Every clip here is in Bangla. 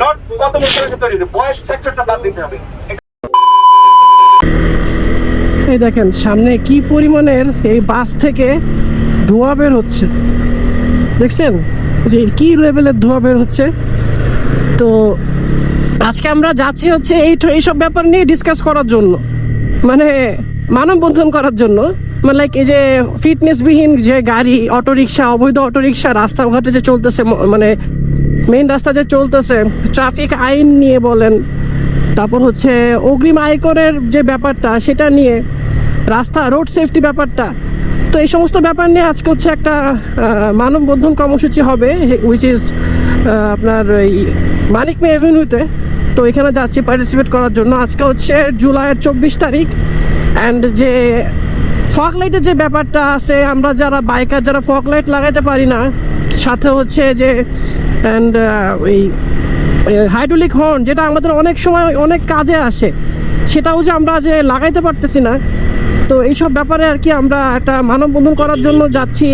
নট কত বছরের তৈরি, বয়স সেক্টরটা বাদ দিতে হবে। এই দেখেন সামনে কি পরিমাণের এই বাস থেকে ধোঁয়া বের হচ্ছে, দেখছেন যে কি লেভেলের ধোঁয়া বের হচ্ছে। তো আজকে আমরা যাচ্ছি হচ্ছে এইসব ব্যাপার নিয়ে ডিসকাস করার জন্য, মানে মানববন্ধন করার জন্য। মানে লাইক এই যে ফিটনেসবিহীন যে গাড়ি, অটোরিকশা, অবৈধ অটোরিকশা রাস্তাঘাটে যে চলতেছে, মানে মেইন রাস্তা যে চলতেছে, ট্রাফিক আইন নিয়ে বলেন, তারপর হচ্ছে অগ্রিম আয়করের যে ব্যাপারটা সেটা নিয়ে, রাস্তা রোড সেফটি ব্যাপারটা। তো এই সমস্ত ব্যাপার নিয়ে আজকে হচ্ছে একটা মানববন্ধন কর্মসূচি হবে, উইচ ইজ আপনার এই মানিক মে এভিনিউতে। তো এখানে যাচ্ছি পার্টিসিপেট করার জন্য। আজকে হচ্ছে জুলাইয়ের 24 তারিখ। অ্যান্ড যে ফগ লাইটের যে ব্যাপারটা আছে, আমরা যারা বাইকার যারা ফগ লাইট লাগাইতে পারি না, সাথে হচ্ছে যে অ্যান্ড ওই হাইড্রোলিক হর্ন যেটা আমাদের অনেক সময় অনেক কাজে আসে, সেটাও যে আমরা যে লাগাইতে পারতেছি না। তো এইসব ব্যাপারে আর কি আমরা একটা মানববন্ধন করার জন্য যাচ্ছি,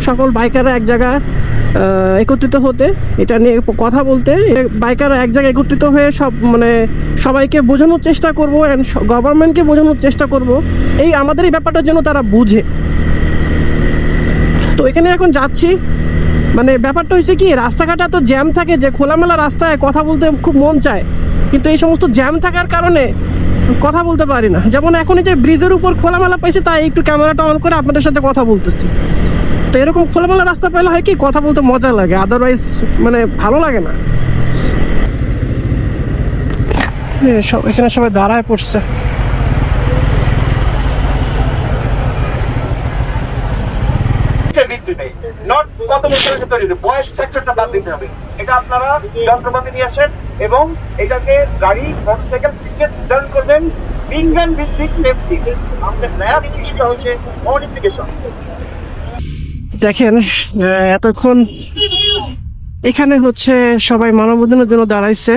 সকল বাইকাররা এক জায়গায় একত্রিত হতে, এটা নিয়ে কথা বলতে। বাইকাররা এক জায়গায় একত্রিত হয়ে মানে সবাইকে বোঝানোর চেষ্টা করবো, অ্যান্ড গভর্নমেন্টকে বোঝানোর চেষ্টা করব এই আমাদের এই ব্যাপারটার জন্য তারা বুঝে। তো এখানে এখন যাচ্ছি। মানে ব্যাপারটা হয়েছে কি, রাস্তাঘাটে এত জ্যাম থাকে যে খোলামেলা রাস্তায় কথা বলতে খুব মন চায়, কিন্তু এই সমস্ত জ্যাম থাকার কারণে কথা বলতে পারি না। যেমন এখন এই যে ব্রিজের উপর খোলামেলা পাইছি, তাই একটু ক্যামেরাটা অন করে আপনাদের সাথে কথা বলতেছি। তো এরকম খোলামেলা রাস্তা পেলে হয় কি, কথা বলতে মজা লাগে, আদারওয়াইজ মানে ভালো লাগে না। এখানে সবাই দাঁড়ায় পড়ছে। নট কত বছরের তৈরি, বয়স সেক্টরটা বাদ দিতে হবে। এটা আপনারা যন্ত্রপাতি নিয়ে আসেন এবং এটাকে গাড়ি মোটরসাইকেল থেকে নির্ধারণ করবেন বিজ্ঞান ভিত্তিক সেফটি। আমাদের নয়া জিনিসটা হচ্ছে মডিফিকেশন। দেখেন এতক্ষণ এখানে হচ্ছে সবাই মানববন্ধনের জন্য দাঁড়াইছে।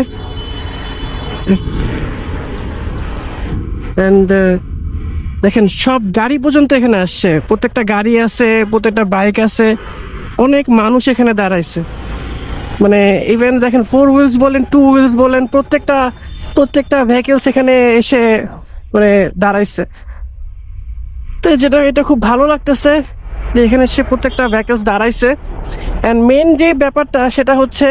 এন্ড দেখেন সব গাড়ি পর্যন্ত এখানে আসছে, প্রত্যেকটা গাড়ি আছে, প্রত্যেকটা বাইক আছে, অনেক মানুষ এখানে দাঁড়াইছে। মানে ইভেন দেখেন 4 হুইলস বলেন, 2 হুইলস বলেন, প্রত্যেকটা ভেহিকেলস এখানে এসে মানে দাঁড়াইছে। তো এটা খুব ভালো লাগতেছে যে এখানে এসে প্রত্যেকটা ভেহিকেলস দাঁড়াইছে। অ্যান্ড মেন যে ব্যাপারটা সেটা হচ্ছে